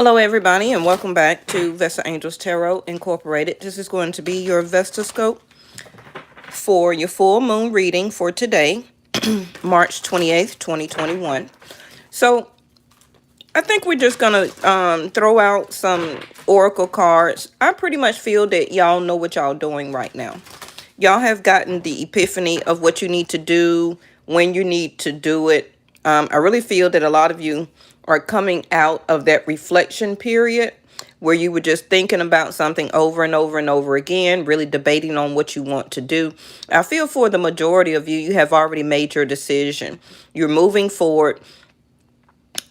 Hello, everybody, and welcome back to Vestaangelstarot Incorporated. This is going to be your Vestascope for your full moon reading for today, March 28th, 2021. So, I think we're just going to throw out some oracle cards. I pretty much feel that y'all know what y'all doing right now. Y'all have gotten the epiphany of what you need to do, when you need to do it. I really feel that a lot of you are coming out of that reflection period where you were just thinking about something over and over and over again, really debating on what you want to do. I feel for the majority of you, you have already made your decision. You're moving forward.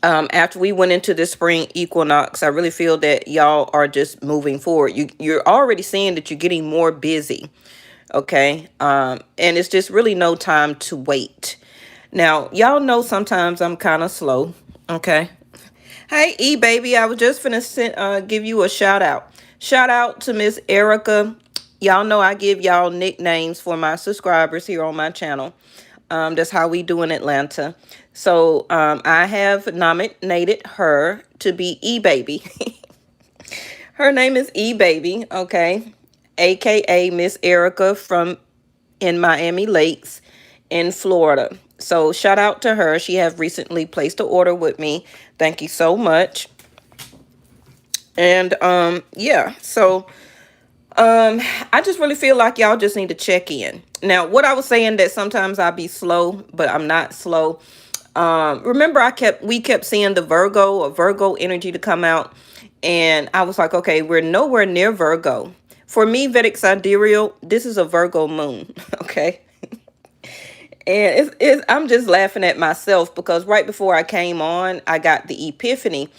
After we went into the spring equinox, I really feel that y'all are just moving forward. You're already seeing that you're getting more busy. Okay. And it's just really no time to wait. Now, y'all know sometimes I'm kind of slow. Okay. Hey, baby, I was just finna give you a shout out. Shout out to Miss Erica. Y'all know I give y'all nicknames for my subscribers here on my channel. That's how we do in Atlanta. So I have nominated her to be baby. Her name is baby. Okay. AKA Miss Erica from in Miami Lakes in Florida. So shout out to her. She have recently placed an order with me. Thank you so much. And yeah, so I just really feel like y'all just need to check in. Now, what I was saying that sometimes I be slow, but I'm not slow. Remember we kept seeing the Virgo energy to come out, and I was like, okay, we're nowhere near Virgo. For me, Vedic Sidereal, this is a Virgo moon, okay? And I'm just laughing at myself because right before I came on, I got the epiphany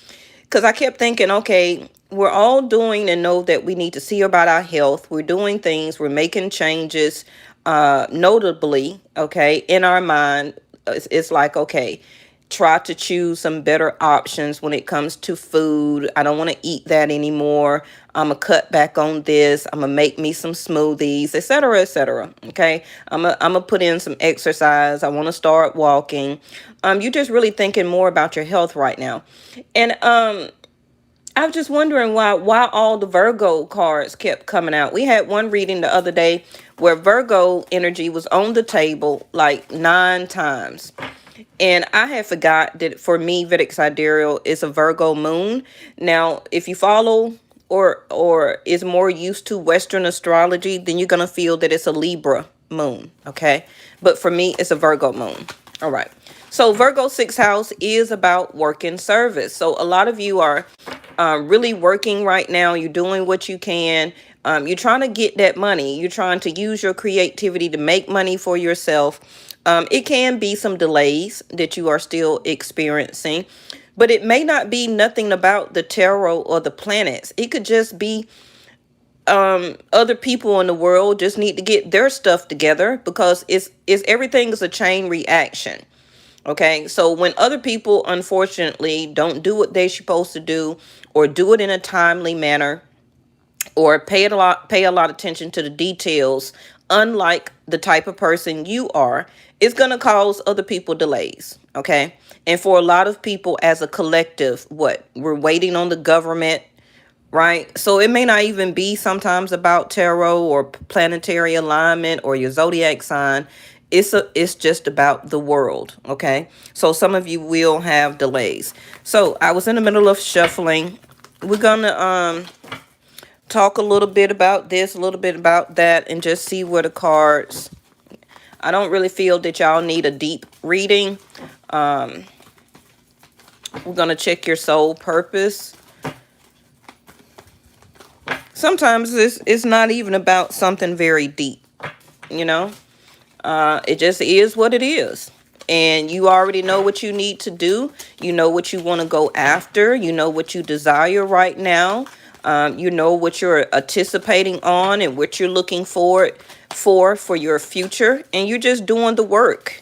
because I kept thinking, okay, we're all doing and know that we need to see about our health. We're doing things, we're making changes, notably, okay, in our mind. It's like, okay, try to choose some better options when it comes to food. I don't want to eat that anymore. I'm going to cut back on this. I'm going to make me some smoothies, etc., etc. Okay. I'm going to put in some exercise. I want to start walking. You're just really thinking more about your health right now. And, I was just wondering why all the Virgo cards kept coming out. We had one reading the other day where Virgo energy was on the table like 9 times. And I had forgot that for me, Vedic Sidereal is a Virgo moon. Now, if you follow or is more used to Western astrology, then you're going to feel that it's a Libra moon, okay? But for me, it's a Virgo moon. All right. So Virgo Six House is about work and service. So a lot of you are really working right now. You're doing what you can. You're trying to get that money. You're trying to use your creativity to make money for yourself. It can be some delays that you are still experiencing, but it may not be nothing about the tarot or the planets. It could just be other people in the world just need to get their stuff together because it's everything is a chain reaction. Okay, so when other people unfortunately don't do what they're supposed to do or do it in a timely manner or pay a lot of attention to the details, unlike the type of person you are, it's going to cause other people delays. Okay, and for a lot of people as a collective, we're waiting on the government, right? So it may not even be sometimes about tarot or planetary alignment or your zodiac sign. It's just about the world, okay? So some of you will have delays. So I was in the middle of shuffling. We're gonna talk a little bit about this, a little bit about that, and just see where the cards. I don't really feel that y'all need a deep reading. We're gonna check your soul purpose. Sometimes it's not even about something very deep, you know? It just is what it is. And you already know what you need to do. You know what you want to go after. You know what you desire right now. You know what you're anticipating on and what you're looking forward for your future. And you're just doing the work.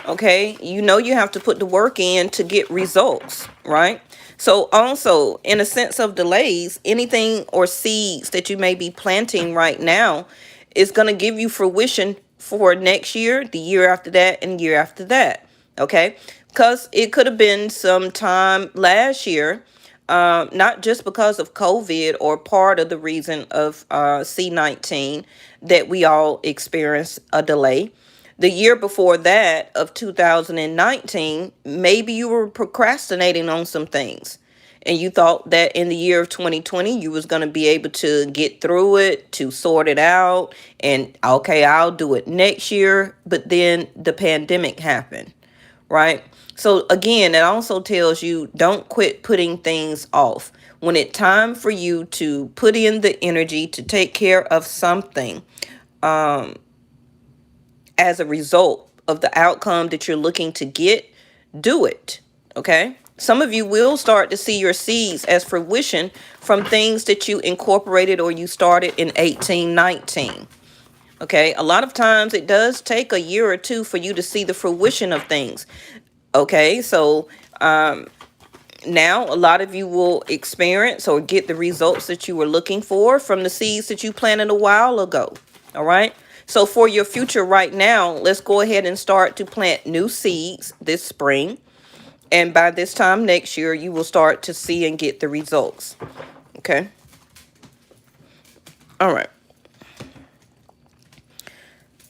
Okay. You know you have to put the work in to get results, right? So also, in a sense of delays, anything or seeds that you may be planting right now is going to give you fruition for next year, the year after that, and year after that. Okay, because it could have been some time last year not just because of COVID or part of the reason of C-19 that we all experienced a delay. The year before that of 2019, maybe you were procrastinating on some things and you thought that in the year of 2020 you was going to be able to get through it, to sort it out, and okay, I'll do it next year, but then the pandemic happened, right? So again, it also tells you don't quit putting things off. When it's time for you to put in the energy to take care of something, as a result of the outcome that you're looking to get, do it. Okay? Some of you will start to see your seeds as fruition from things that you incorporated or you started in 1819. Okay? A lot of times it does take a year or two for you to see the fruition of things. Okay? So, now a lot of you will experience or get the results that you were looking for from the seeds that you planted a while ago. All right. So for your future right now, let's go ahead and start to plant new seeds this spring. And by this time next year, you will start to see and get the results. Okay. All right.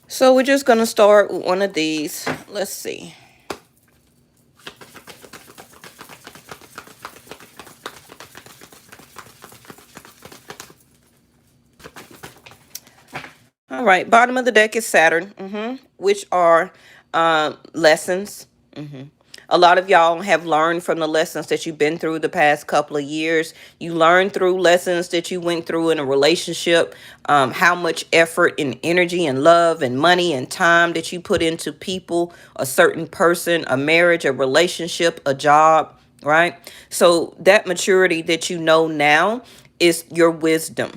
So we're just going to start with one of these. Let's see. All right, bottom of the deck is Saturn, which are lessons. A lot of y'all have learned from the lessons that you've been through the past couple of years. You learned through lessons that you went through in a relationship, how much effort and energy and love and money and time that you put into people, a certain person, a marriage, a relationship, a job, right? So that maturity that you know now is your wisdom.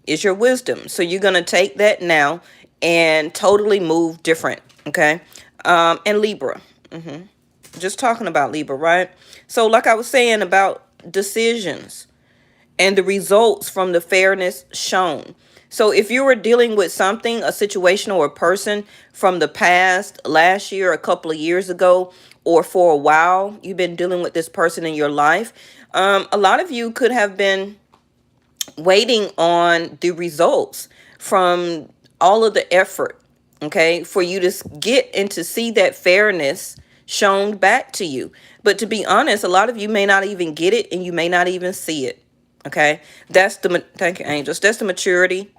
Is your wisdom. So you're going to take that now and totally move different. Okay. And Libra. Just talking about Libra, right? So like I was saying about decisions and the results from the fairness shown. So if you were dealing with something, a situation or a person from the past, last year, a couple of years ago, or for a while, you've been dealing with this person in your life. A lot of you could have been waiting on the results from all of the effort, okay, for you to get and to see that fairness shown back to you. But to be honest, a lot of you may not even get it and you may not even see it. Okay, that's the thank you, angels. That's the maturity.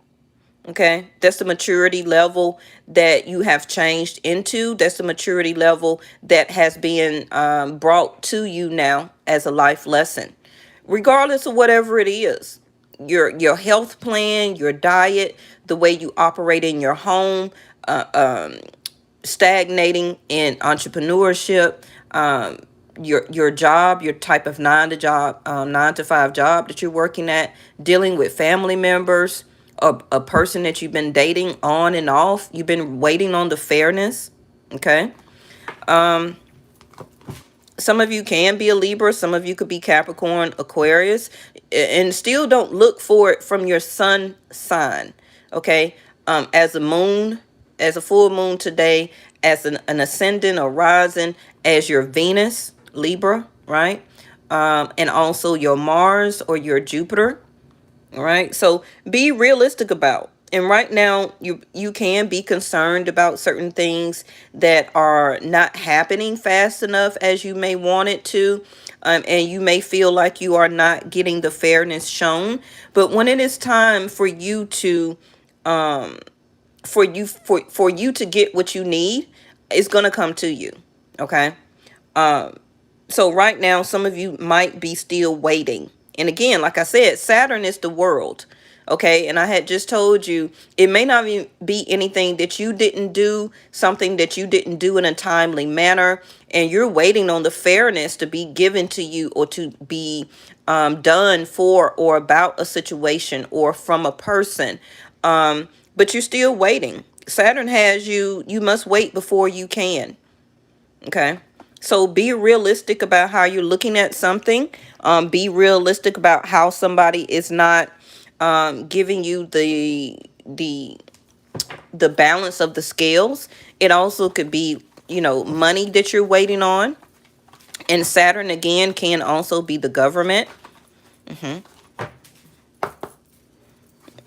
Okay, that's the maturity level that you have changed into. That's the maturity level that has been brought to you now as a life lesson, regardless of whatever it is. Your health plan, your diet, the way you operate in your home, stagnating in entrepreneurship, your job, your type of 9 to 5 job that you're working at, dealing with family members, a person that you've been dating on and off. You've been waiting on the fairness. Okay. Some of you can be a Libra. Some of you could be Capricorn, Aquarius, and still don't look for it from your sun sign. Okay. As a moon, as a full moon today, as an ascendant or rising, as your Venus, Libra, right? And also your Mars or your Jupiter. All right. So be realistic about. And right now, you can be concerned about certain things that are not happening fast enough as you may want it to. And you may feel like you are not getting the fairness shown. But when it is time for you to for you to get what you need, it's going to come to you. Okay. So right now, some of you might be still waiting. And again, like I said, Saturn is the world. Okay. And I had just told you, it may not even be anything that you didn't do, something that you didn't do in a timely manner. And you're waiting on the fairness to be given to you or to be done for or about a situation or from a person. But you're still waiting. Saturn has you, you must wait before you can. Okay. So be realistic about how you're looking at something. Be realistic about how somebody is not giving you the balance of the scales. It also could be, money that you're waiting on. And Saturn, again, can also be the government.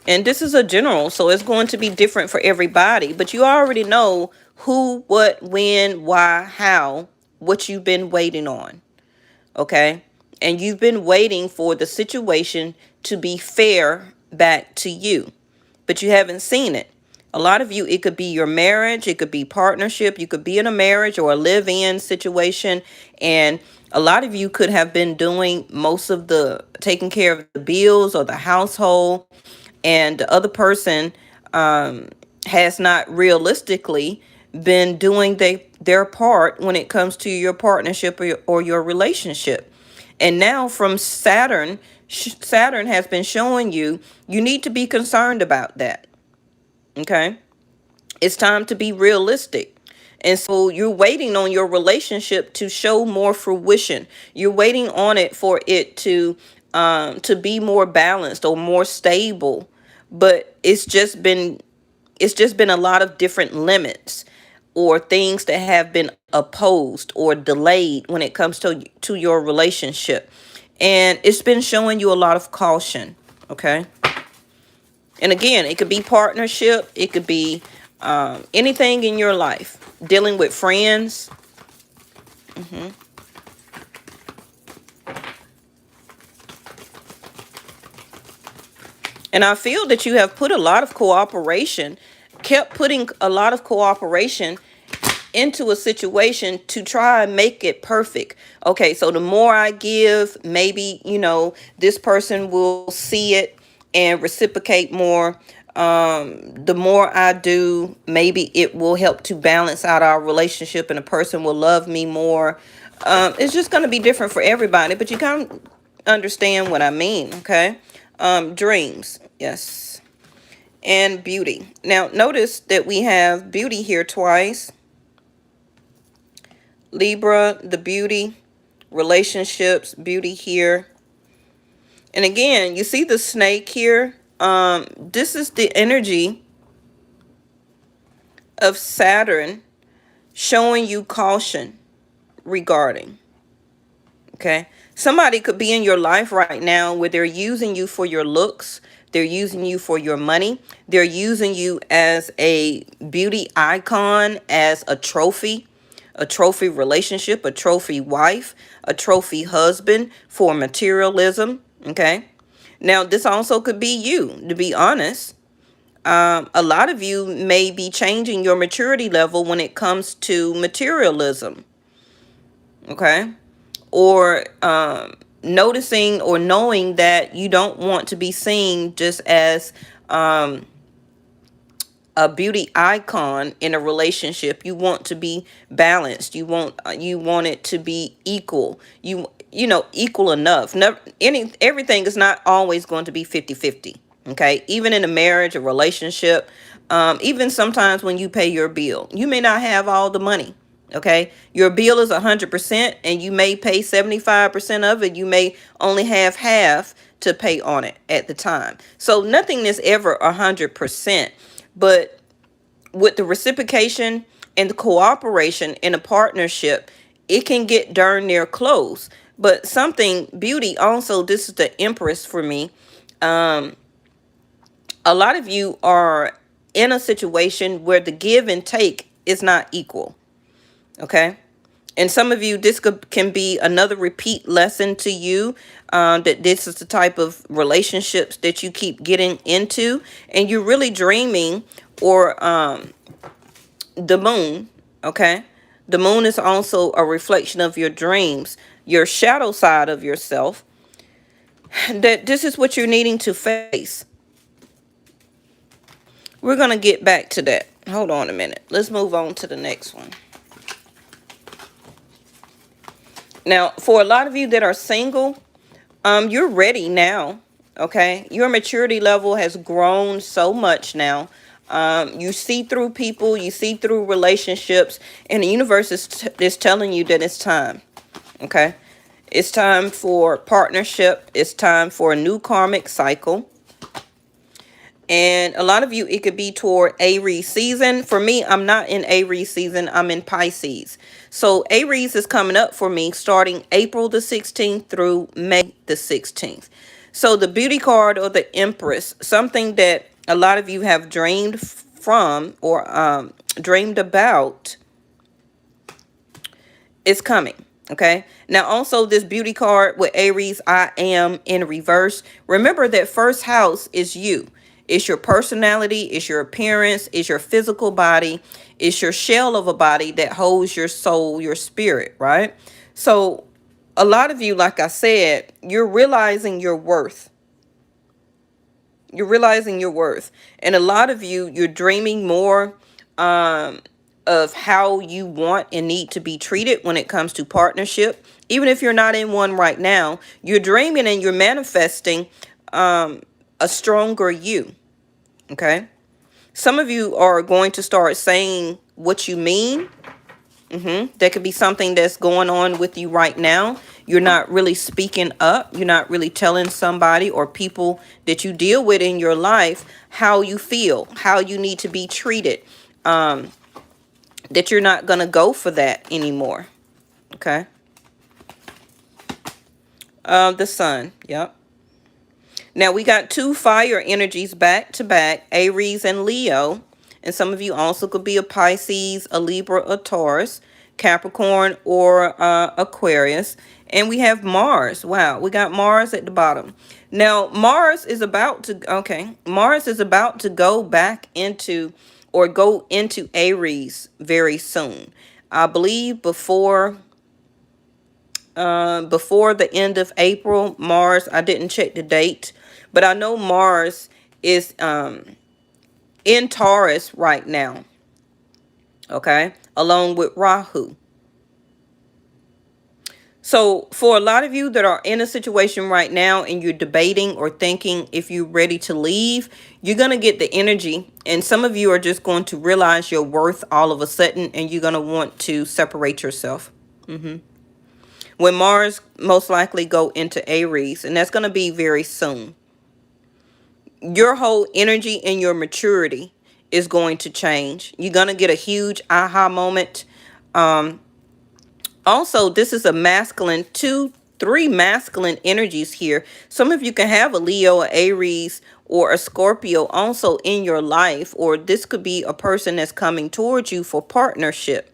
And this is a general, so it's going to be different for everybody. But you already know who, what, when, why, how, what you've been waiting on. Okay? And you've been waiting for the situation to be fair back to you. But you haven't seen it. A lot of you, it could be your marriage, it could be partnership, you could be in a marriage or a live-in situation, and a lot of you could have been doing most of the taking care of the bills or the household, and the other person has not realistically been doing their part when it comes to your partnership or your relationship. And now from Saturn, Saturn has been showing you, you need to be concerned about that. Okay? It's time to be realistic. And so you're waiting on your relationship to show more fruition. You're waiting on it for it to be more balanced or more stable. But it's just been a lot of different limits or things that have been opposed or delayed when it comes to your relationship. And it's been showing you a lot of caution. Okay? And again, it could be partnership. It could be anything in your life. Dealing with friends. And I feel that you have put a lot of cooperation, kept putting a lot of cooperation into a situation to try and make it perfect. Okay, so the more I give, maybe, this person will see it and reciprocate more. The more I do, maybe it will help to balance out our relationship and a person will love me more. It's just going to be different for everybody, but you kind of understand what I mean, okay? Dreams, yes. And beauty. Now, notice that we have beauty here twice. Libra, the beauty, relationships, beauty here. And again, you see the snake here? This is the energy of Saturn showing you caution regarding. Okay? Somebody could be in your life right now where they're using you for your looks. They're using you for your money. They're using you as a beauty icon, as a trophy relationship, a trophy wife, a trophy husband for materialism. Okay? Now, this also could be you, to be honest. A lot of you may be changing your maturity level when it comes to materialism. Okay? Or noticing or knowing that you don't want to be seen just as a beauty icon in a relationship. You want to be balanced. You want it to be equal. Equal enough. Everything is not always going to be 50-50. Okay? Even in a marriage, a relationship, even sometimes when you pay your bill, you may not have all the money. Okay, your bill is 100% and you may pay 75% of it. You may only have half to pay on it at the time. So nothing is ever 100%. But with the reciprocation and the cooperation in a partnership, it can get darn near close. But something beauty also, this is the Empress for me. A lot of you are in a situation where the give and take is not equal. Okay. And some of you, this can be another repeat lesson to you, that this is the type of relationships that you keep getting into, and you're really dreaming, or the moon. Okay. The moon is also a reflection of your dreams, your shadow side of yourself, that this is what you're needing to face. We're going to get back to that. Hold on a minute. Let's move on to the next one. Now, for a lot of you that are single, you're ready now, okay? Your maturity level has grown so much now. You see through people, you see through relationships, and the universe is telling you that it's time, okay? It's time for partnership. It's time for a new karmic cycle. And a lot of you, it could be toward Aries season. For me, I'm not in Aries season. I'm in Pisces. So Aries is coming up for me starting April the 16th through May the 16th. So the beauty card or the Empress, something that a lot of you have dreamed from or dreamed about, is coming. Okay. Now also this beauty card with Aries, I am in reverse. Remember that first house is you. It's your personality, it's your appearance, it's your physical body, it's your shell of a body that holds your soul, your spirit, right? So a lot of you, like I said, you're realizing your worth. You're realizing your worth. And a lot of you, you're dreaming more of how you want and need to be treated when it comes to partnership. Even if you're not in one right now, you're dreaming and you're manifesting a stronger you. Okay. Some of you are going to start saying what you mean. That could be something that's going on with you right now. You're not really speaking up. You're not really telling somebody or people that you deal with in your life how you feel, how you need to be treated. That you're not going to go for that anymore. Okay. The sun. Yep. Now we got two fire energies back to back, Aries and Leo. And some of you also could be a Pisces, a Libra, a Taurus, Capricorn, or Aquarius. And we have Mars. Wow, we got Mars at the bottom. Now, Mars is about to go back into or go into Aries very soon. I believe before the end of April, Mars, I didn't check the date, but I know Mars is in Taurus right now. Okay, along with Rahu. So for a lot of you that are in a situation right now and you're debating or thinking if you're ready to leave, you're going to get the energy. And some of you are just going to realize your worth all of a sudden, and you're going to want to separate yourself. When Mars most likely go into Aries, and that's going to be very soon. Your whole energy and your maturity is going to change. You're going to get a huge aha moment. Also, this is a masculine, three masculine energies here. Some of you can have a Leo, a Aries, or a Scorpio also in your life, or this could be a person that's coming towards you for partnership.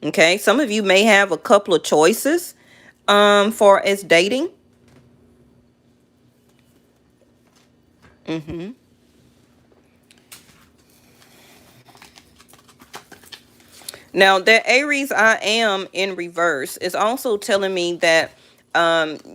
Okay, some of you may have a couple of choices for as dating. Now that Aries I am in reverse is also telling me that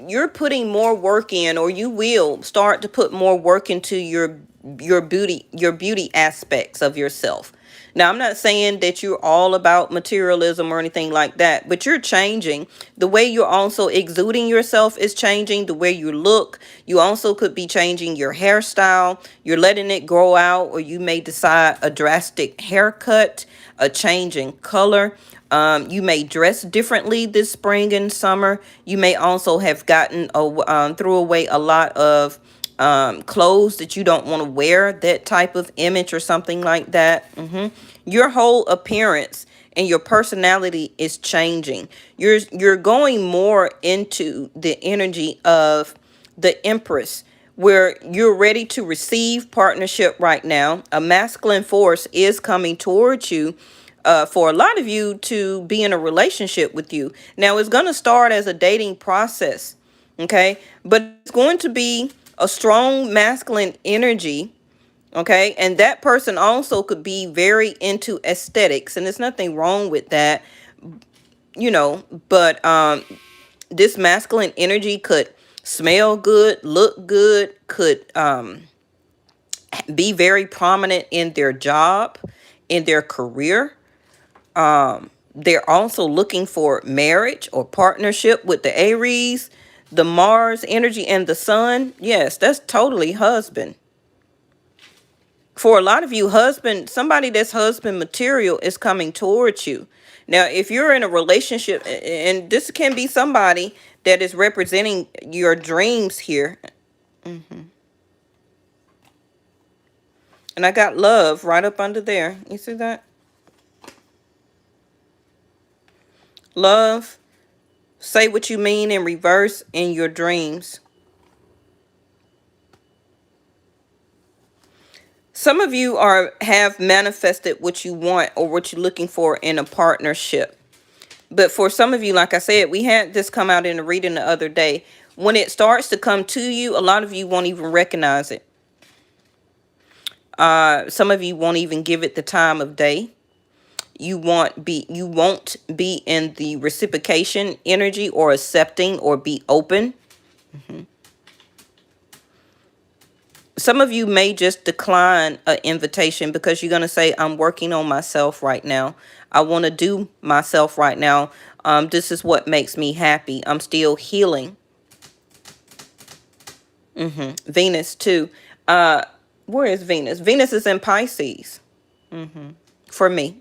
you're putting more work in, or you will start to put more work into your beauty aspects of yourself. Now, I'm not saying that you're all about materialism or anything like that, but you're changing. The way you're also exuding yourself is changing. The way you look, you also could be changing your hairstyle. You're letting it grow out, or you may decide a drastic haircut, a change in color. You may dress differently this spring and summer. You may also have threw away a lot of clothes that you don't want to wear, that type of image or something like that. Your whole appearance and your personality is changing. You're going more into the energy of the Empress, where you're ready to receive partnership right now. A masculine force is coming towards you for a lot of you to be in a relationship with you. Now, it's going to start as a dating process, okay? But it's going to be a strong masculine energy, okay? And that person also could be very into aesthetics, and there's nothing wrong with that, but this masculine energy could smell good, look good, could be very prominent in their job, in their career. They're also looking for marriage or partnership with the Aries, the Mars energy, and the Sun. Yes, that's totally husband. For a lot of you, somebody that's husband material is coming towards you. Now, if you're in a relationship, and this can be somebody that is representing your dreams here. And I got love right up under there. You see that? Love. Say what you mean in reverse in your dreams. Some of you have manifested what you want or what you're looking for in a partnership. But for some of you, like I said, we had this come out in a reading the other day. When it starts to come to you, a lot of you won't even recognize it. Some of you won't even give it the time of day. You won't be in the reciprocation energy or accepting or be open. Some of you may just decline an invitation because you're going to say, I'm working on myself right now. I want to do myself right now. This is what makes me happy. I'm still healing. Venus too. Where is Venus? Venus is in Pisces. For me,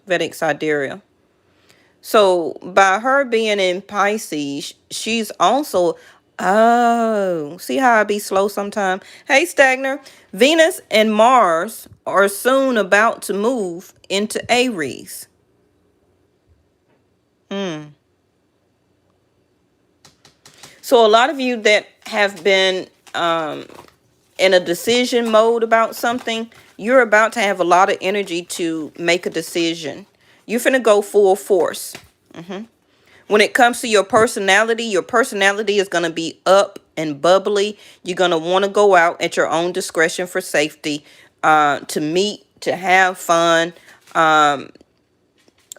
Vedic sidereal. So by her being in Pisces, she's also, oh, see how I be slow sometime? Hey, Stagner, Venus and Mars are soon about to move into Aries. So a lot of you that have been in a decision mode about something, you're about to have a lot of energy to make a decision. You're finna go full force. When it comes to your personality is going to be up and bubbly. You're going to want to go out at your own discretion for safety, to meet, to have fun.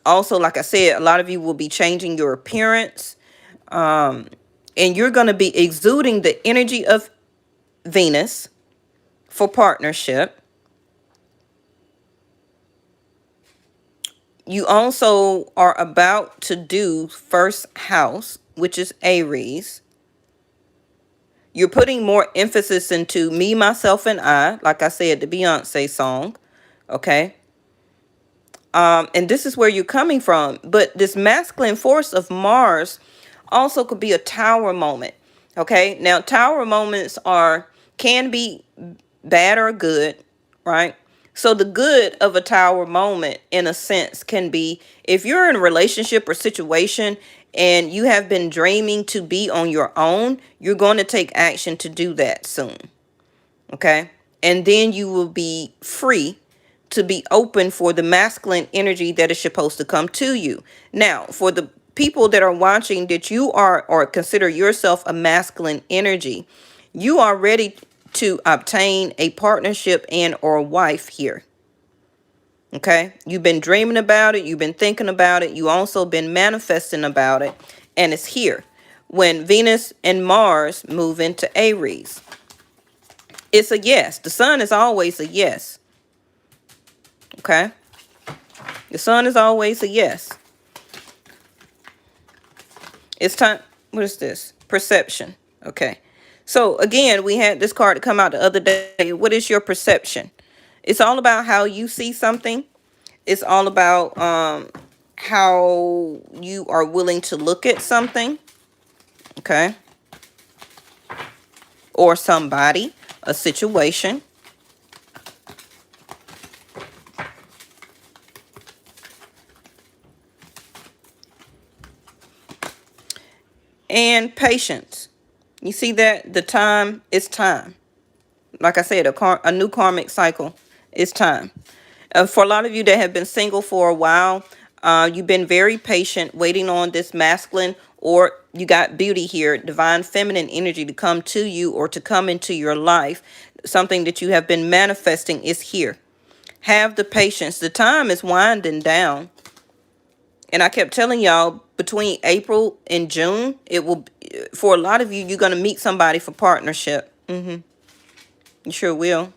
Also, like I said, a lot of you will be changing your appearance. And you're going to be exuding the energy of Venus for partnership. You also are about to do first house, which is Aries. You're putting more emphasis into me, myself, and I, like I said, the Beyonce song. Okay. And this is where you're coming from. But this masculine force of Mars also could be a tower moment. Okay. Now, tower moments can be bad or good, right? So the good of a tower moment, in a sense, can be if you're in a relationship or situation and you have been dreaming to be on your own, you're going to take action to do that soon. Okay. And then you will be free to be open for the masculine energy that is supposed to come to you. Now, for the people that are watching that you are or consider yourself a masculine energy, you are ready to obtain a partnership and or a wife here. Okay. You've been dreaming about it. You've been thinking about it. You also been manifesting about it. And it's here. When Venus and Mars move into Aries, it's a yes. The sun is always a yes. Okay. The sun is always a yes. It's time. What is this? Perception. Okay. So again, we had this card come out the other day. What is your perception? It's all about how you see something. It's all about how you are willing to look at something. Okay. Or somebody, a situation. And patience. You see that? The time is time. Like I said, a new karmic cycle is time. For a lot of you that have been single for a while, you've been very patient, waiting on this masculine, or you got beauty here, divine feminine energy to come to you or to come into your life. Something that you have been manifesting is here. Have the patience. The time is winding down. And I kept telling y'all, between April and June, it will, for a lot of you, you're going to meet somebody for partnership. You sure will.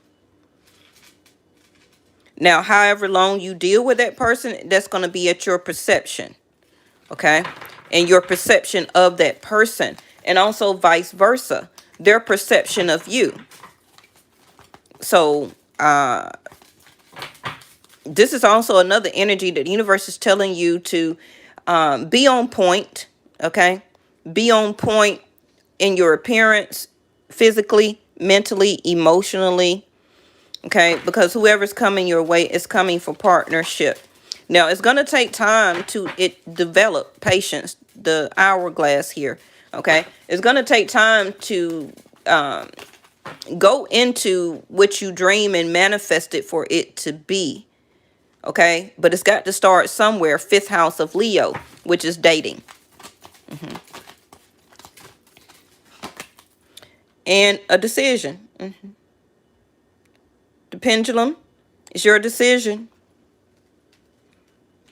Now, however long you deal with that person, that's going to be at your perception. Okay. And your perception of that person. And also vice versa. Their perception of you. So, this is also another energy that the universe is telling you to be on point. Okay. Be on point in your appearance, physically, mentally, emotionally. Okay, because whoever's coming your way is coming for partnership. Now, it's going to take time to develop patience, the hourglass here. Okay, it's going to take time to go into what you dream and manifest it for it to be. Okay, but it's got to start somewhere. Fifth house of Leo, which is dating. And a decision. The pendulum is your decision.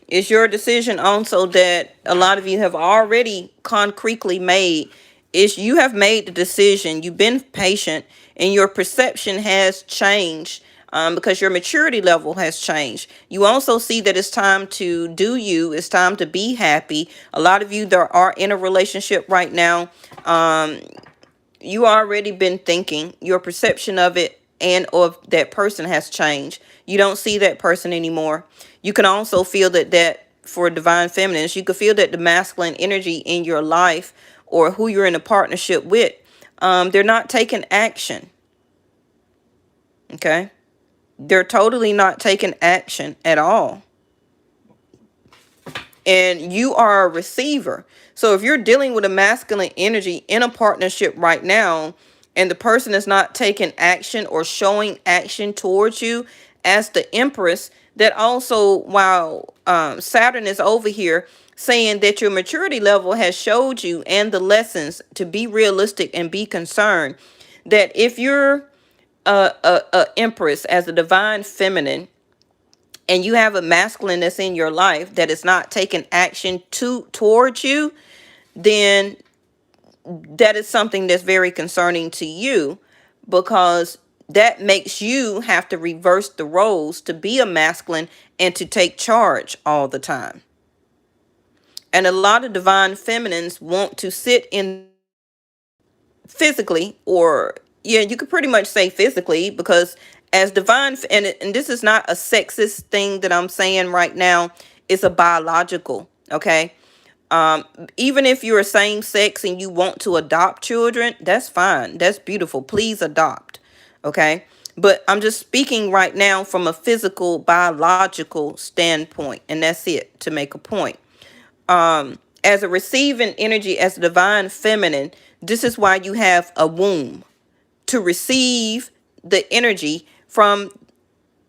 It's your decision also that a lot of you have already concretely made. Is you have made the decision. You've been patient, and your perception has changed, because your maturity level has changed. You also see that it's time to do you. It's time to be happy. A lot of you that are in a relationship right now, you already been thinking. Your perception of it and of that person has changed. You don't see that person anymore. You can also feel that for divine feminines, you can feel that the masculine energy in your life or who you're in a partnership with, they're not taking action. Okay, they're totally not taking action at all. And you are a receiver. So if you're dealing with a masculine energy in a partnership right now, and the person is not taking action or showing action towards you as the Empress, that also, while Saturn is over here saying that your maturity level has showed you and the lessons to be realistic and be concerned, that if you're a Empress as a divine feminine, and you have a masculine that's in your life that is not taking action towards you, then that is something that's very concerning to you, because that makes you have to reverse the roles to be a masculine and to take charge all the time. And a lot of divine feminines want to sit in physically, or yeah, you could pretty much say physically, because as divine, and this is not a sexist thing that I'm saying right now, it's a biological. Okay, even if you're same sex and you want to adopt children, that's fine, that's beautiful, please adopt. Okay, but I'm just speaking right now from a physical biological standpoint, and that's it, to make a point. As a receiving energy, as a divine feminine, this is why you have a womb, to receive the energy from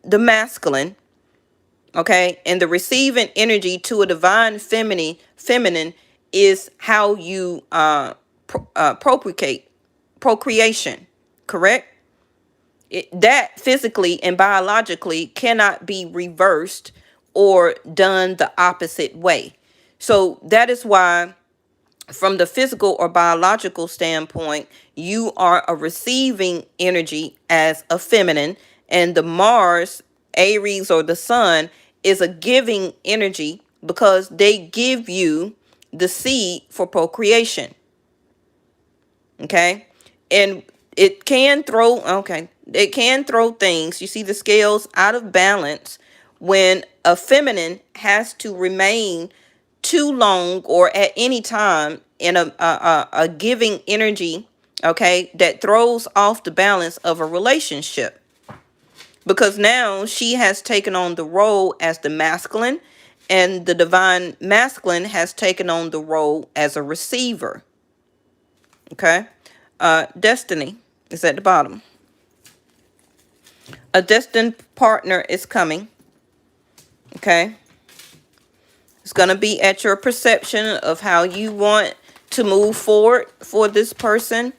the masculine. Okay, and the receiving energy to a divine feminine is how you procreation, correct? That physically and biologically cannot be reversed or done the opposite way. So that is why, from the physical or biological standpoint, you are a receiving energy as a feminine, and the Mars, Aries, or the Sun is a giving energy, because they give you the seed for procreation. Okay, and it can throw things, you see, the scales out of balance when a feminine has to remain too long or at any time in a giving energy. Okay, that throws off the balance of a relationship, because now she has taken on the role as the masculine, and the divine masculine has taken on the role as a receiver. Okay, destiny is at the bottom. A destined partner is coming. Okay, it's going to be at your perception of how you want to move forward for this person,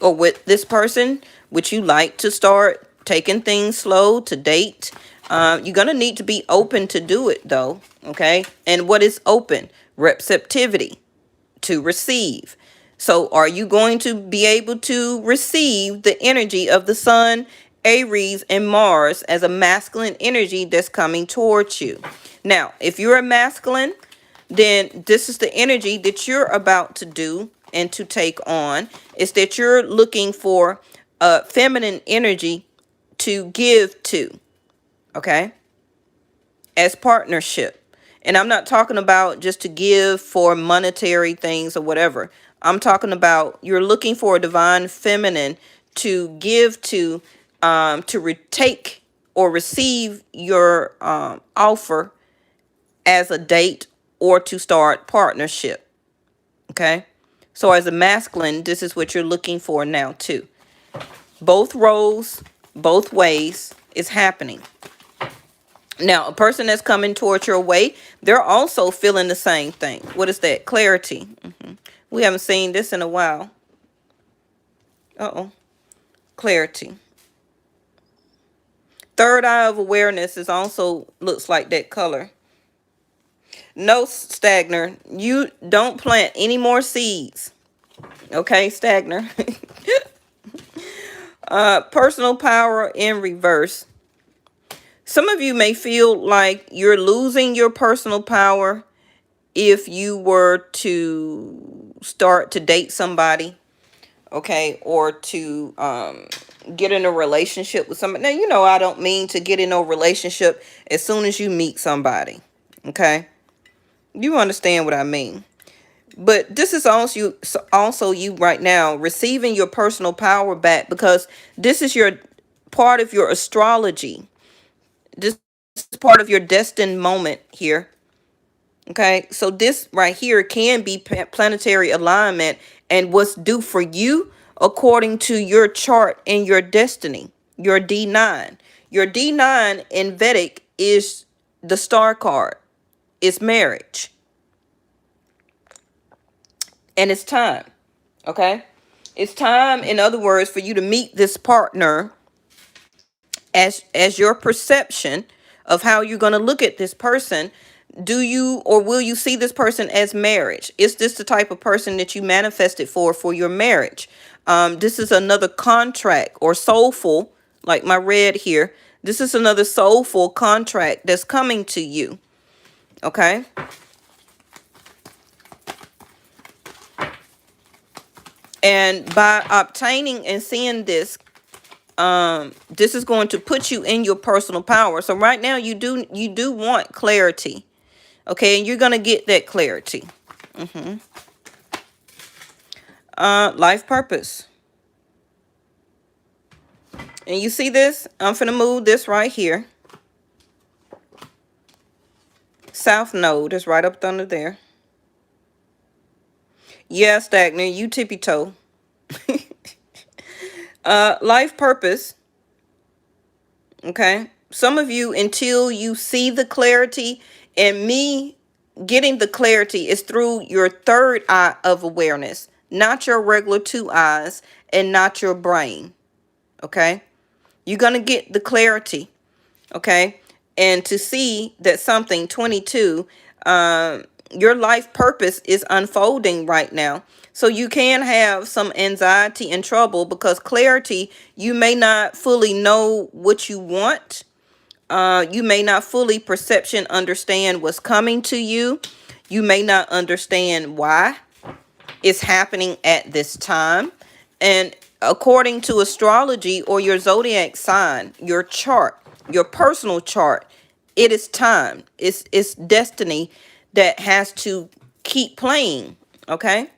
or with this person, which you like to start taking things slow to date. You're going to need to be open to do it, though. Okay, and what is open? Receptivity to receive. So are you going to be able to receive the energy of the Sun, Aries, and Mars as a masculine energy that's coming towards you? Now, if you're a masculine, then this is the energy that you're about to do and to take on. Is that you're looking for a feminine energy to give to, okay, as partnership. And I'm not talking about just to give for monetary things or whatever. I'm talking about you're looking for a divine feminine to give to take or receive your offer as a date or to start partnership. Okay, so as a masculine, this is what you're looking for now too. Both roles, both ways is happening. Now, a person that's coming towards your way, they're also feeling the same thing. What is that? Clarity. We haven't seen this in a while. Clarity. Third eye of awareness is also looks like that color. No, Stagner, you don't plant any more seeds. Okay, Stagner. Personal power in reverse. Some of you may feel like you're losing your personal power if you were to start to date somebody, okay, or to get in a relationship with somebody. Now, you know, I don't mean to get in a relationship as soon as you meet somebody, okay? You understand what I mean. But this is also you right now receiving your personal power back, because this is your part of your astrology. This is part of your destined moment here. Okay, so this right here can be planetary alignment and what's due for you according to your chart and your destiny, your D9. Your D9 in Vedic is the star card. It's marriage. And it's time. Okay, it's time, in other words, for you to meet this partner as your perception of how you're going to look at this person. Do you or will you see this person as marriage? Is this the type of person that you manifested for your marriage? This is another contract or soulful, like my red here. This is another soulful contract that's coming to you. Okay. And by obtaining and seeing this, this is going to put you in your personal power. So right now you do want clarity. Okay, and you're going to get that clarity. Life purpose. And you see this? I'm finna move this right here. South node is right up under there. Yeah, Stagner, you tippy toe. Life purpose. Okay. Some of you, until you see the clarity, and me getting the clarity is through your third eye of awareness, not your regular two eyes and not your brain. Okay. You're going to get the clarity. Okay. And to see that something 22, your life purpose is unfolding right now. So you can have some anxiety and trouble because clarity, you may not fully know what you want. You may not fully perception understand what's coming to you. You may not understand why it's happening at this time. And according to astrology or your zodiac sign, your chart, your personal chart, it is time. It's destiny that has to keep playing. Okay.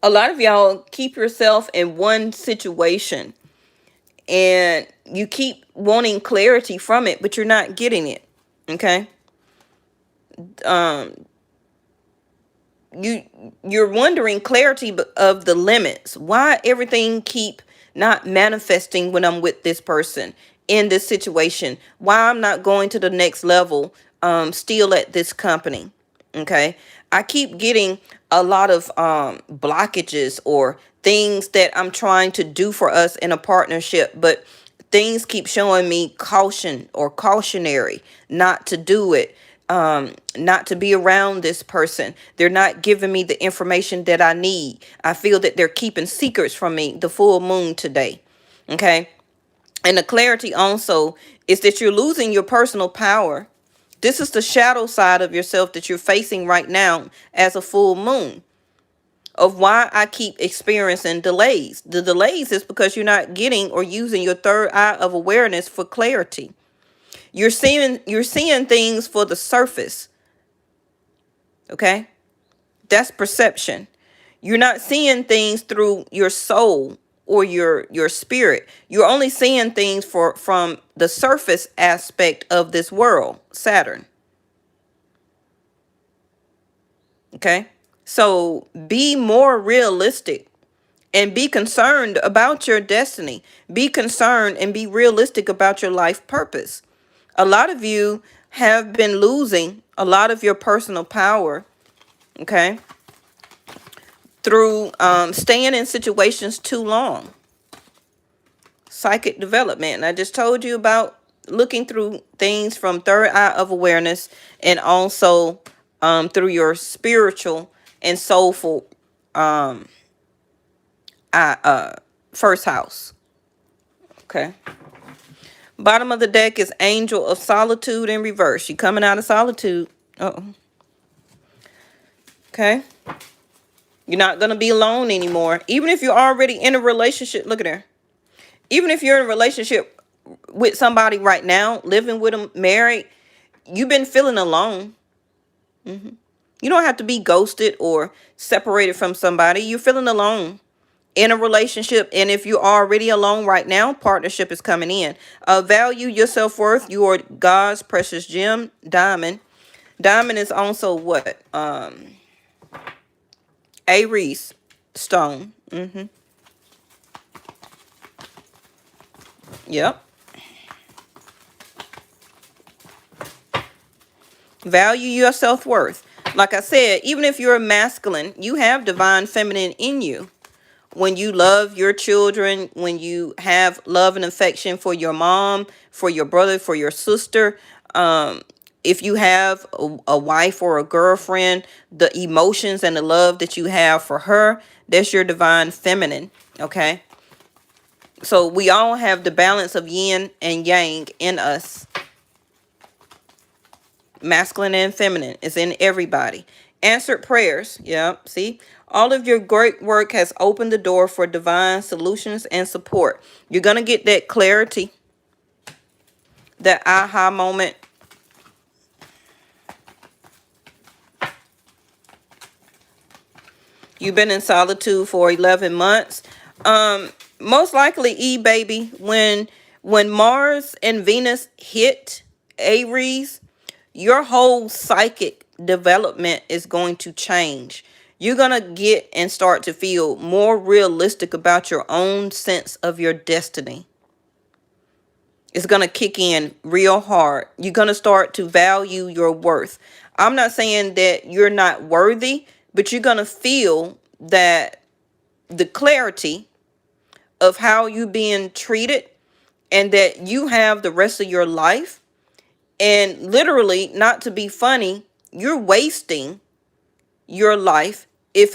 A lot of y'all keep yourself in one situation and you keep wanting clarity from it, but you're not getting it. Okay. You're wondering clarity of the limits. Why everything keep not manifesting when I'm with this person in this situation? Why I'm not going to the next level still at this company? Okay. I keep getting a lot of blockages or things that I'm trying to do for us in a partnership, but things keep showing me caution or cautionary not to do it, not to be around this person. They're not giving me the information that I need. I feel that they're keeping secrets from me. The full moon today. Okay. And the clarity also is that you're losing your personal power. This is the shadow side of yourself that you're facing right now as a full moon, of why I keep experiencing delays. The delays is because you're not getting or using your third eye of awareness for clarity. You're seeing things for the surface. Okay? That's perception. You're not seeing things through your soul or your spirit. You're only seeing things from the surface aspect of this world, Saturn. Okay? So be more realistic and be concerned about your destiny. Be concerned and be realistic about your life purpose. A lot of you have been losing a lot of your personal power, okay, through staying in situations too long. Psychic development. And I just told you about looking through things from third eye of awareness, and also through your spiritual and soulful first house. Okay. Bottom of the deck is Angel of Solitude in reverse. You're coming out of solitude. Uh-oh. Okay. You're not going to be alone anymore. Even if you're already in a relationship. Look at there. Even if you're in a relationship with somebody right now, living with them, married, you've been feeling alone. You don't have to be ghosted or separated from somebody. You're feeling alone in a relationship. And if you're already alone right now, partnership is coming in. Value your self-worth. You are God's precious gem, diamond. Diamond is also what? Aries stone. Yep. Value your self-worth. Like I said, even if you're a masculine, you have divine feminine in you. When you love your children, when you have love and affection for your mom, for your brother, for your sister, if you have a wife or a girlfriend, the emotions and the love that you have for her, that's your divine feminine. Okay. So we all have the balance of yin and yang in us. Masculine and feminine is in everybody. Answered prayers. Yep. See, all of your great work has opened the door for divine solutions and support. You're going to get that clarity, that aha moment. You've been in solitude for 11 months. Most likely, baby, when Mars and Venus hit Aries, your whole psychic development is going to change. You're going to get and start to feel more realistic about your own sense of your destiny. It's going to kick in real hard. You're going to start to value your worth. I'm not saying that you're not worthy, but you're going to feel that the clarity of how you're being treated, and that you have the rest of your life. And literally, not to be funny, you're wasting your life if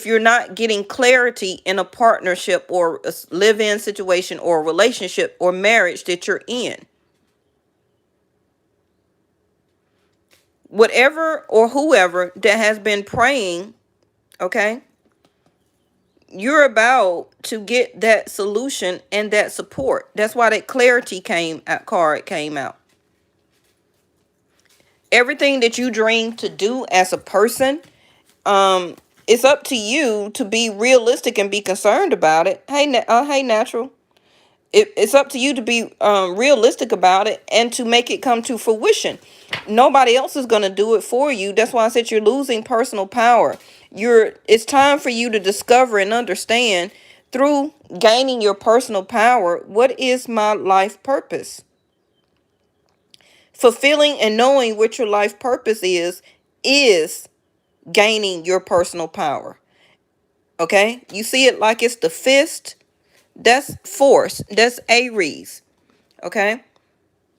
you're not getting clarity in a partnership or a live-in situation or a relationship or marriage that you're in. Whatever or whoever that has been praying, okay, you're about to get that solution and that support. That's why that clarity card came out. Everything that you dream to do as a person, it's up to you to be realistic and be concerned about it. Hey, natural. It's up to you to be realistic about it and to make it come to fruition. Nobody else is going to do it for you. That's why I said you're losing personal power. It's time for you to discover and understand, through gaining your personal power, what is my life purpose? Fulfilling and knowing what your life purpose is gaining your personal power. Okay? You see it like it's the fist. That's force. That's Aries. Okay?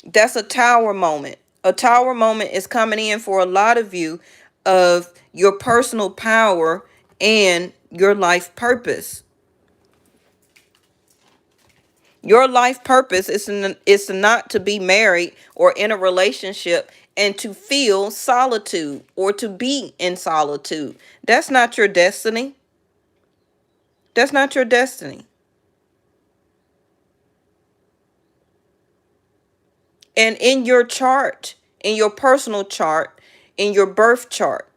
That's a tower moment. A tower moment is coming in for a lot of you, of your personal power and your life purpose. Your life purpose is not to be married or in a relationship and to feel solitude or to be in solitude. That's not your destiny. That's not your destiny. And in your chart, in your personal chart, in your birth chart,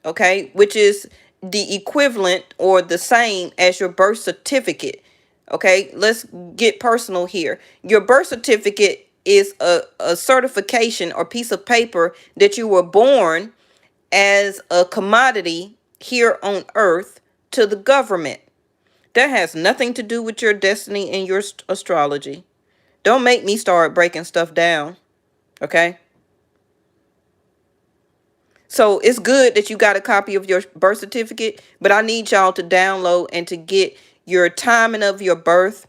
okay, which is the equivalent or the same as your birth certificate. Okay, let's get personal here. Your birth certificate is a certification or piece of paper that you were born as a commodity here on earth to the government. That has nothing to do with your destiny and your astrology. Don't make me start breaking stuff down. Okay? So it's good that you got a copy of your birth certificate, but I need y'all to download and to get your timing of your birth,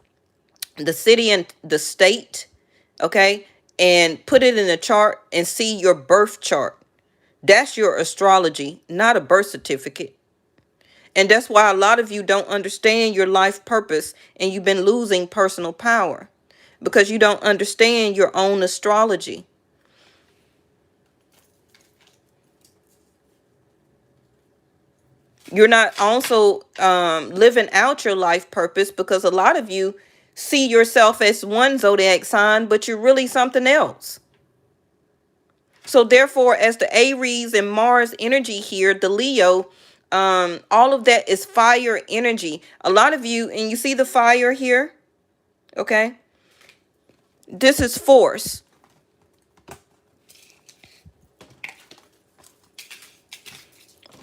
the city and the state, okay? And put it in a chart and see your birth chart. That's your astrology, not a birth certificate. And that's why a lot of you don't understand your life purpose and you've been losing personal power because you don't understand your own astrology. You're not also living out your life purpose because a lot of you see yourself as one zodiac sign, but you're really something else. So therefore, as the Aries and Mars energy here, the Leo, all of that is fire energy. A lot of you, and you see the fire here, okay? This is force.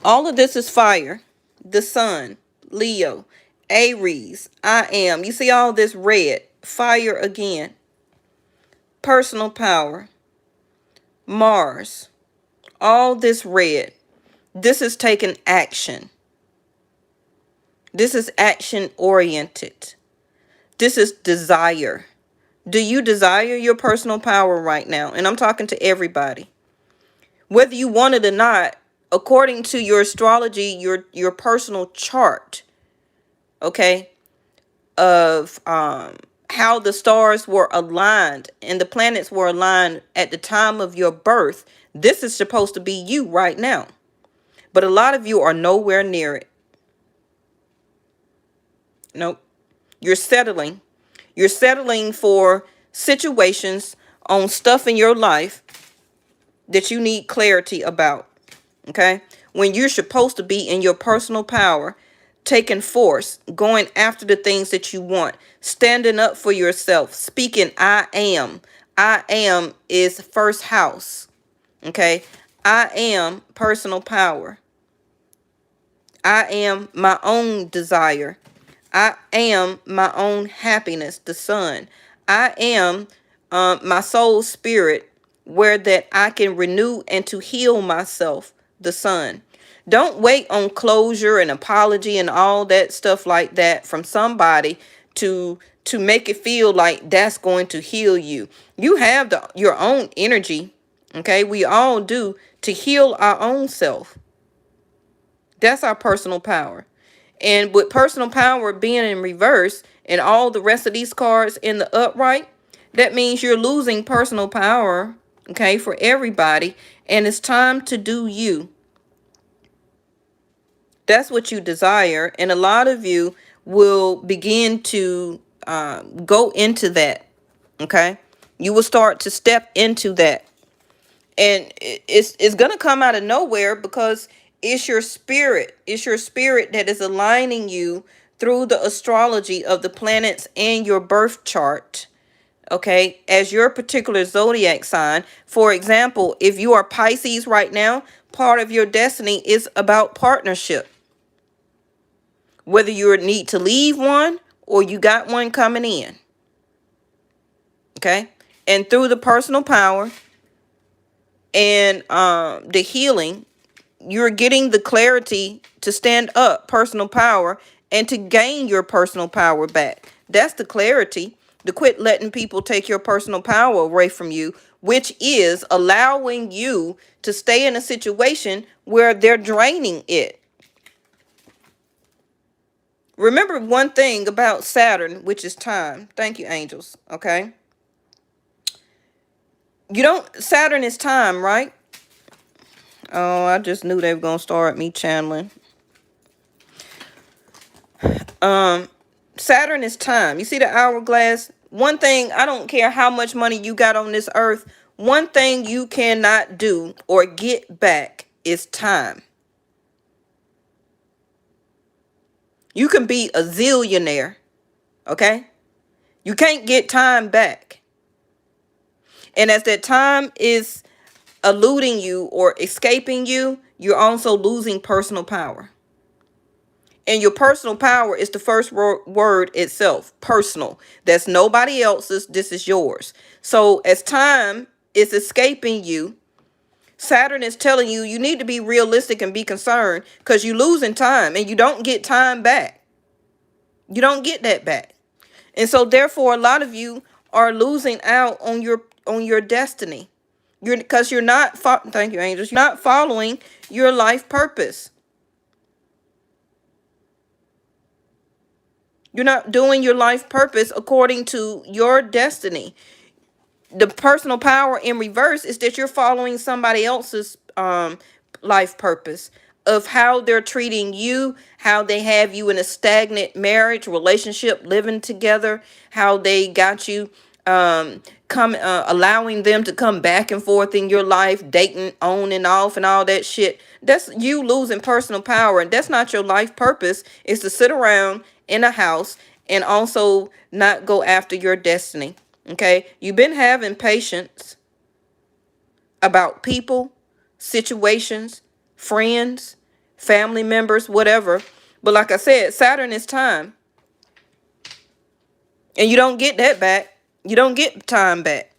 All of this is fire. The sun, Leo, Aries, I am. You see all this red, fire again. Personal power, Mars, all this red. This is taking action. This is action oriented. This is desire. Do you desire your personal power right now? And I'm talking to everybody. Whether you want it or not, according to your astrology, your personal chart, okay, of how the stars were aligned and the planets were aligned at the time of your birth, this is supposed to be you right now. But a lot of you are nowhere near it. Nope. You're settling. You're settling for situations on stuff in your life that you need clarity about. Okay? When you're supposed to be in your personal power, taking force, going after the things that you want, standing up for yourself, speaking I am. I am is first house. Okay? I am personal power. I am my own desire. I am my own happiness, the sun. I am my soul spirit, where that I can renew and to heal myself, the sun. Don't wait on closure and apology and all that stuff like that from somebody to make it feel like that's going to heal you. You have your own energy, okay? We all do, to heal our own self. That's our personal power. And with personal power being in reverse and all the rest of these cards in the upright, that means you're losing personal power, okay, for everybody. And it's time to do you. That's what you desire. And a lot of you will begin to go into that, okay? You will start to step into that. And it's going to come out of nowhere because it's your spirit. It's your spirit that is aligning you through the astrology of the planets and your birth chart, okay, as your particular zodiac sign. For example, if you are Pisces right now, part of your destiny is about partnership. Whether you need to leave one or you got one coming in, okay? And through the personal power and the healing, you're getting the clarity to stand up, personal power, and to gain your personal power back. That's the clarity, to quit letting people take your personal power away from you, which is allowing you to stay in a situation where they're draining it. Remember one thing about Saturn, which is time. Thank you, angels. Okay. Saturn is time, right? Oh, I just knew they were going to start me channeling. Saturn is time. You see the hourglass? One thing, I don't care how much money you got on this earth, one thing you cannot do or get back is time. You can be a zillionaire, okay? You can't get time back. And as that time is eluding you or escaping you, you're also losing personal power. And your personal power is the first word itself, personal. That's nobody else's. This is yours. So as time is escaping you, Saturn is telling you you need to be realistic and be concerned, because you're losing time and you don't get time back. You don't get that back. And so therefore a lot of you are losing out on your destiny. You're not thank you, angels. You're not following your life purpose. You're not doing your life purpose according to your destiny. The personal power in reverse is that you're following somebody else's life purpose of how they're treating you, how they have you in a stagnant marriage, relationship, living together, how they got you allowing them to come back and forth in your life, dating on and off and all that shit. That's you losing personal power, and that's not your life purpose. Is to sit around in a house and also not go after your destiny. Okay, you've been having patience about people, situations, friends, family members, whatever. But like I said, Saturn is time. And you don't get that back. You don't get time back.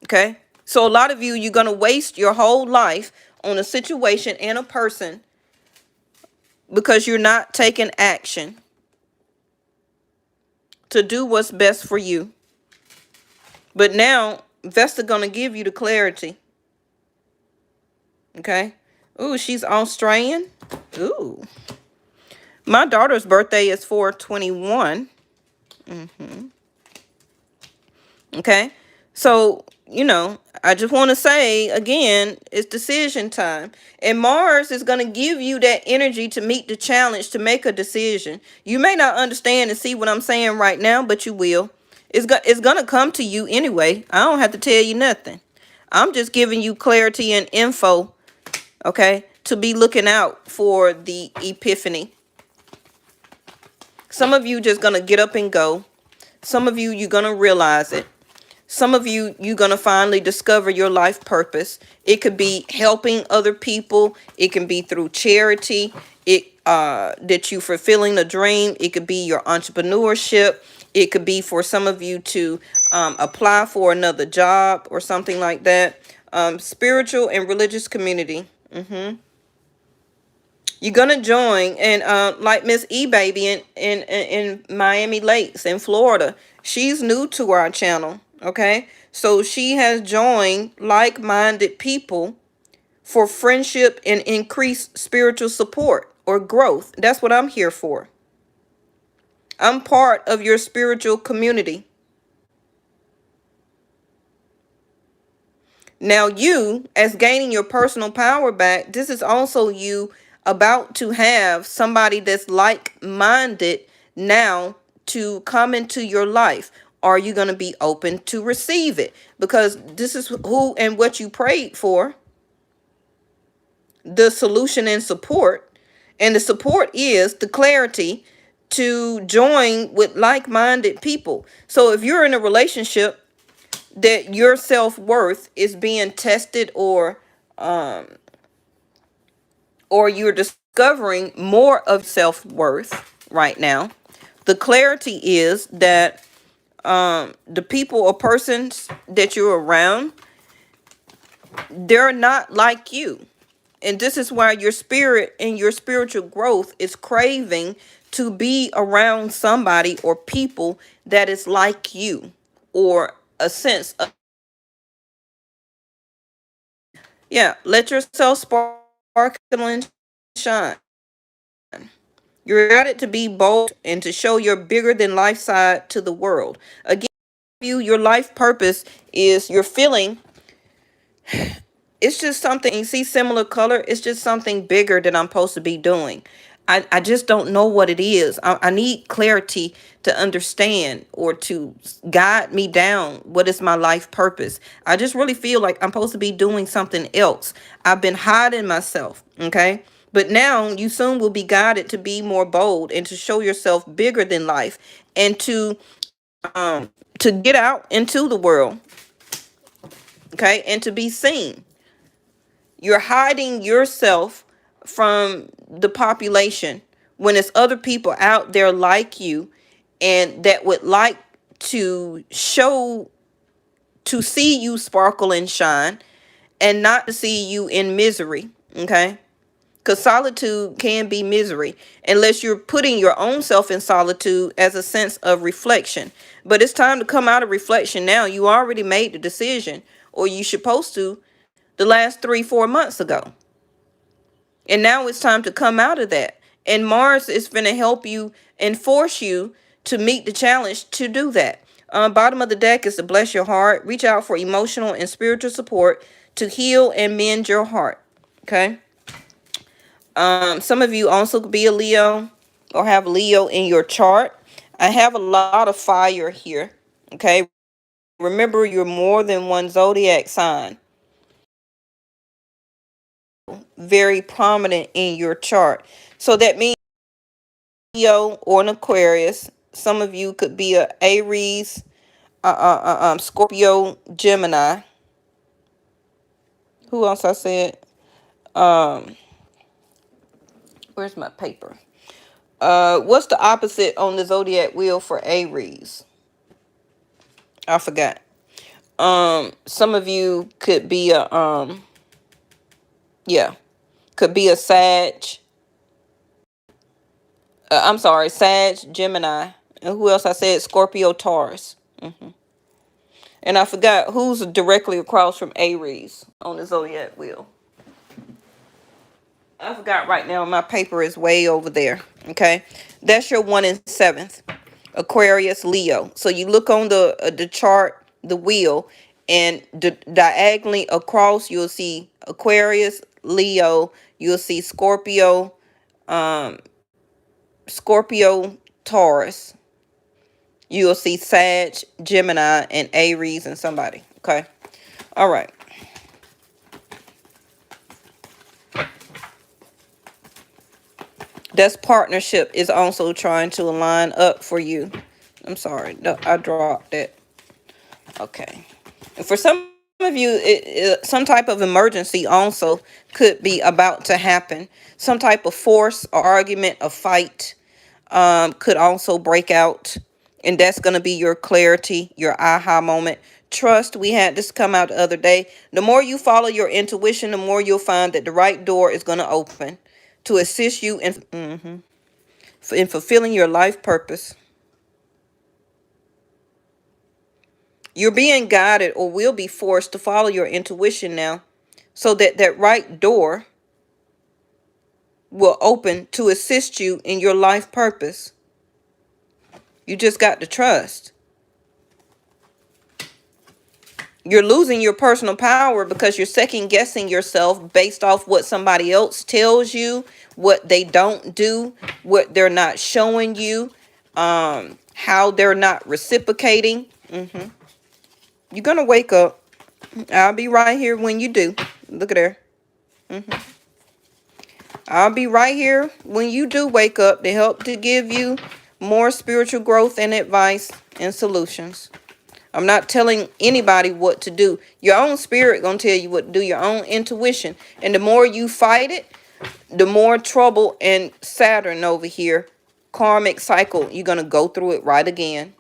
Okay? So a lot of you, you're going to waste your whole life on a situation and a person because you're not taking action to do what's best for you. But now, Vesta going to give you the clarity. Okay? Ooh, she's Australian. Ooh. My daughter's birthday is 4/21. Okay? So, I just want to say, again, it's decision time. And Mars is going to give you that energy to meet the challenge, to make a decision. You may not understand and see what I'm saying right now, but you will. It's going to come to you anyway. I don't have to tell you nothing. I'm just giving you clarity and info, okay, to be looking out for the epiphany. Some of you just going to get up and go. Some of you, you're going to realize it. Some of you, you're going to finally discover your life purpose. It could be helping other people. It can be through charity. That you fulfilling a dream. It could be your entrepreneurship. It could be for some of you to apply for another job or something like that. Spiritual and religious community. You're going to join, and like Miss E-Baby in Miami Lakes in Florida, she's new to our channel, okay? So she has joined like-minded people for friendship and increased spiritual support or growth. That's what I'm here for. I'm part of your spiritual community. Now you, as gaining your personal power back, this is also you about to have somebody that's like-minded now to come into your life. Are you going to be open to receive it? Because this is who and what you prayed for. The solution and support. And the support is the clarity to join with like-minded people. So if you're in a relationship that your self-worth is being tested, or you're discovering more of self-worth right now, the clarity is that the people or persons that you're around, they're not like you. And this is why your spirit and your spiritual growth is craving to be around somebody or people that is like you, or a sense of, yeah, let yourself sparkle and shine. You're guided to be bold and to show your bigger than life side to the world. Again, your life purpose is you're feeling, it's just something, you see similar color, it's just something bigger that I'm supposed to be doing. I just don't know what it is. I need clarity to understand, or to guide me down. What is my life purpose? I just really feel like I'm supposed to be doing something else. I've been hiding myself, okay? But now you soon will be guided to be more bold and to show yourself bigger than life, and to get out into the world, okay, and to be seen. You're hiding yourself from the population when there's other people out there like you and that would like to show, to see you sparkle and shine, and not to see you in misery, okay? Because solitude can be misery unless you're putting your own self in solitude as a sense of reflection. But it's time to come out of reflection now. You already made the decision, or you supposed to, the last 3-4 months ago. And now it's time to come out of that. And Mars is going to help you and force you to meet the challenge to do that. Bottom of the deck is to bless your heart. Reach out for emotional and spiritual support to heal and mend your heart. Okay. Some of you also could be a Leo or have Leo in your chart. I have a lot of fire here. Okay. Remember, you're more than one zodiac sign. Very prominent in your chart. So that means Leo or an Aquarius. Some of you could be a Aries, Scorpio, Gemini. Who else I said? Where's my paper? What's the opposite on the zodiac wheel for Aries? I forgot. Some of you could be a could be a Sag. I'm sorry, Sag, Gemini. And who else I said? Scorpio, Taurus. And I forgot who's directly across from Aries on the zodiac wheel. I forgot right now. My paper is way over there. Okay. That's your 1 and 7th. Aquarius, Leo. So you look on the chart, the wheel, and diagonally across, you'll see Aquarius, Leo. You'll see Scorpio, Taurus. You'll see Sag, Gemini, and Aries, and somebody. Okay. All right. That's partnership is also trying to align up for you. I'm sorry. No, I dropped it. Okay. And for some of you, some type of emergency also could be about to happen. Some type of force or argument, a fight could also break out. And that's going to be your clarity, your aha moment. Trust, we had this come out the other day. The more you follow your intuition, the more you'll find that the right door is going to open to assist you in fulfilling your life purpose. You're being guided or will be forced to follow your intuition now, so that that right door will open to assist you in your life purpose. You just got to trust. You're losing your personal power because you're second guessing yourself based off what somebody else tells you, what they don't do, what they're not showing you, how they're not reciprocating. You're going to wake up. I'll be right here when you do. Look at there. I'll be right here when you do wake up to help to give you more spiritual growth and advice and solutions. I'm not telling anybody what to do. Your own spirit gonna tell you what to do, your own intuition. And the more you fight it, the more trouble and Saturn over here, karmic cycle, you're gonna go through it right again.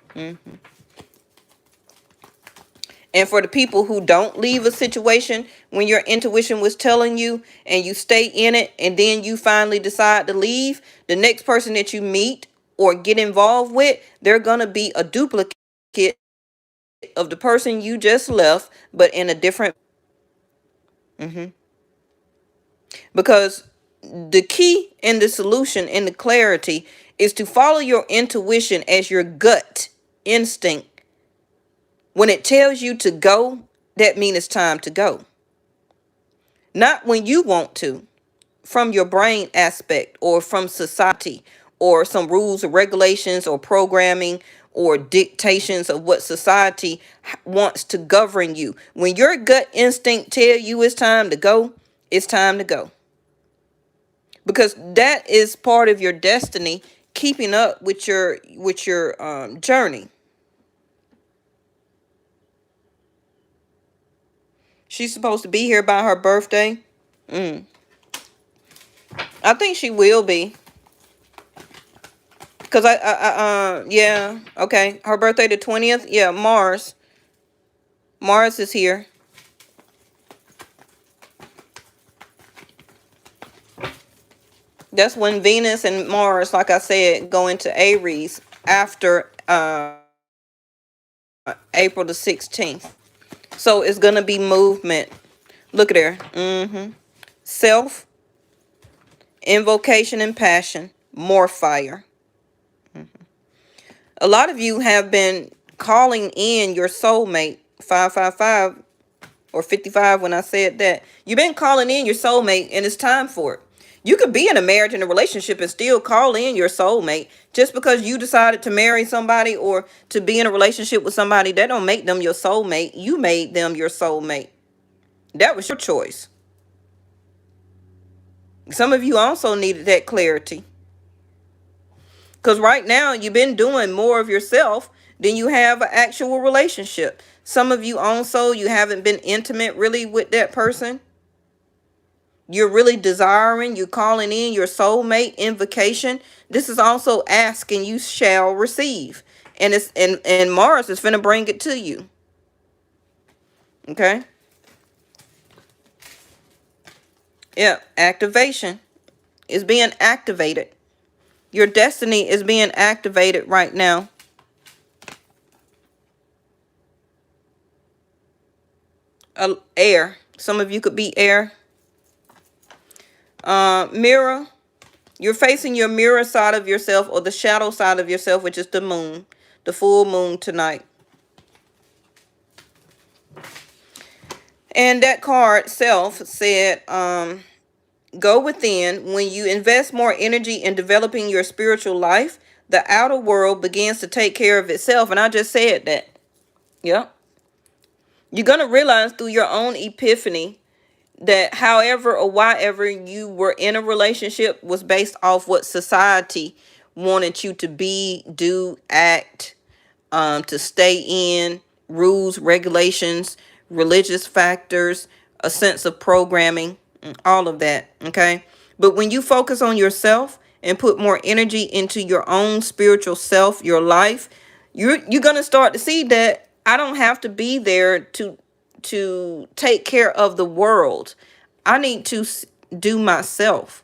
And for the people who don't leave a situation when your intuition was telling you and you stay in it and then you finally decide to leave, the next person that you meet or get involved with, they're going to be a duplicate of the person you just left, but in a different. Because the key and the solution and the clarity is to follow your intuition as your gut instinct. When it tells you to go, that means it's time to go. Not when you want to, from your brain aspect or from society or some rules or regulations or programming or dictations of what society wants to govern you. When your gut instinct tell you it's time to go, it's time to go. because that is part of your destiny, keeping up with your journey. She's supposed to be here by her birthday. Mm. I think she will be. Cause yeah, okay. Her birthday the 20th. Yeah, Mars. Mars is here. That's when Venus and Mars, like I said, go into Aries after April the 16th. So it's gonna be movement. Look at there. Self, invocation, and passion. More fire. A lot of you have been calling in your soulmate. 555 or 55 when I said that. You've been calling in your soulmate and it's time for it. You could be in a marriage and a relationship and still call in your soulmate. Just because you decided to marry somebody or to be in a relationship with somebody, that don't make them your soulmate. You made them your soulmate. That was your choice. Some of you also needed that clarity. Because right now you've been doing more of yourself than you have an actual relationship. Some of you also, you haven't been intimate really with that person. You're really desiring, you're calling in your soulmate invocation. This is also ask and you shall receive. And it's and Mars is finna bring it to you. Okay? Yeah, activation is being activated. Your destiny is being activated right now. Air. Some of you could be air. Mirror. You're facing your mirror side of yourself or the shadow side of yourself, which is the moon. The full moon tonight. And that card self said, go within. When you invest more energy in developing your spiritual life, the outer world begins to take care of itself. And I just said that. Yep. You're going to realize through your own epiphany that however or whatever you were in a relationship was based off what society wanted you to be, do, act, to stay in, rules, regulations, religious factors, a sense of programming, all of that, okay? But when you focus on yourself and put more energy into your own spiritual self, your life, you're going to start to see that I don't have to be there to take care of the world. I need to do myself.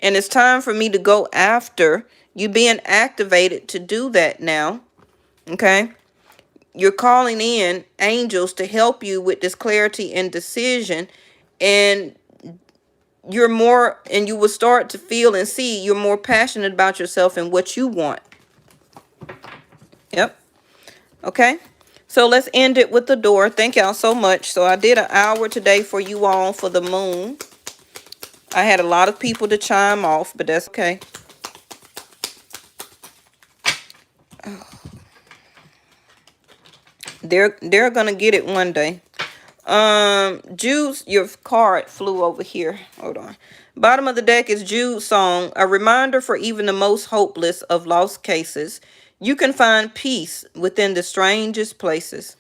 And it's time for me to go after you being activated to do that now. Okay? You're calling in angels to help you with this clarity and decision. And you're more, and you will start to feel and see you're more passionate about yourself and what you want. Yep. Okay? So let's end it with the door. Thank y'all so much. So I did an hour today for you all for the moon. I had a lot of people to chime off, but that's okay. They're gonna get it one day. Jude's, your card flew over here. Hold on. Bottom of the deck is Jude's song, a reminder for even the most hopeless of lost cases. You can find peace within the strangest places.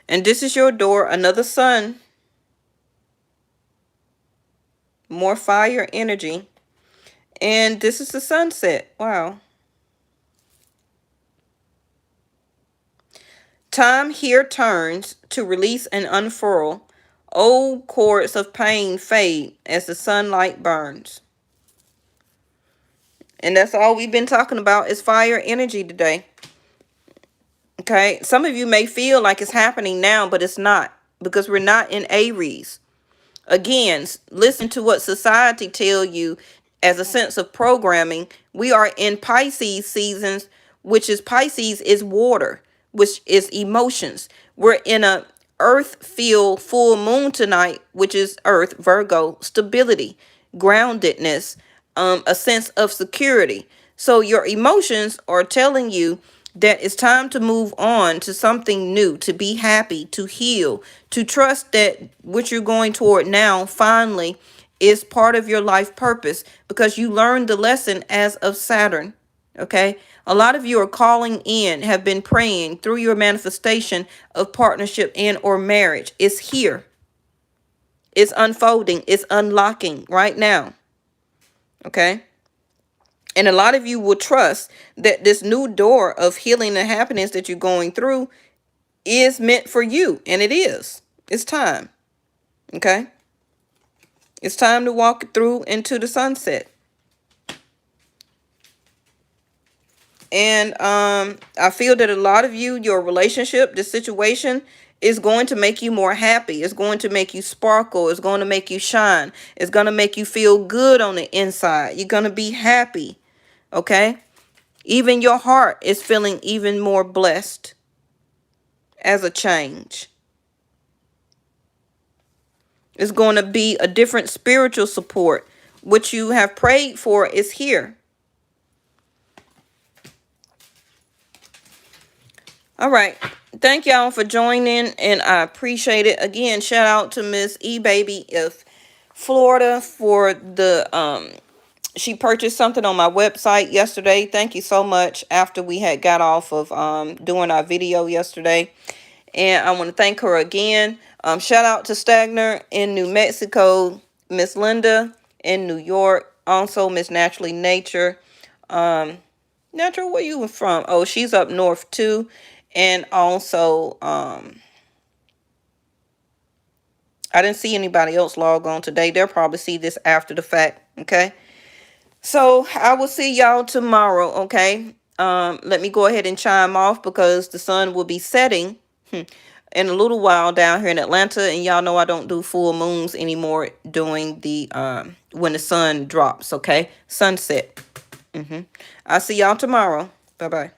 And this is your door, another sun. More fire energy. And this is the sunset. Wow. Time here turns to release and unfurl. Old cords of pain fade as the sunlight burns. And that's all we've been talking about is fire energy today. Okay. Some of you may feel like it's happening now, but it's not. Because we're not in Aries. Again, listen to what society tell you as a sense of programming. We are in Pisces seasons, which is Pisces is water, which is emotions. We're in a earth field full moon tonight, which is earth, Virgo, stability, groundedness, a sense of security. So your emotions are telling you that it's time to move on to something new, to be happy, to heal, to trust that what you're going toward now finally is part of your life purpose, because you learned the lesson as of Saturn. Okay. A lot of you are calling in, have been praying through your manifestation of partnership and or marriage. It's here. It's unfolding. It's unlocking right now. Okay. And a lot of you will trust that this new door of healing and happiness that you're going through is meant for you. And it is. It's time. Okay. It's time to walk through into the sunset. And I feel that a lot of you, your relationship, this situation is going to make you more happy. It's going to make you sparkle. It's going to make you shine. It's going to make you feel good on the inside. You're going to be happy. Okay. Even your heart is feeling even more blessed as a change. It's going to be a different spiritual support. What you have prayed for is here. All right. Thank y'all for joining, and I appreciate it. Again, shout out to Miss E Baby of Florida for the she purchased something on my website yesterday. Thank you so much. After we had got off of doing our video yesterday, and I want to thank her again. Shout out to Stagner in New Mexico, Miss Linda in New York, also Miss Naturally Nature. Natural, where you from? Oh, she's up north too. And also, I didn't see anybody else log on today. They'll probably see this after the fact. Okay. So I will see y'all tomorrow. Okay. Let me go ahead and chime off because the sun will be setting in a little while down here in Atlanta. And y'all know I don't do full moons anymore during the, when the sun drops. Okay. Sunset. I'll see y'all tomorrow. Bye-bye.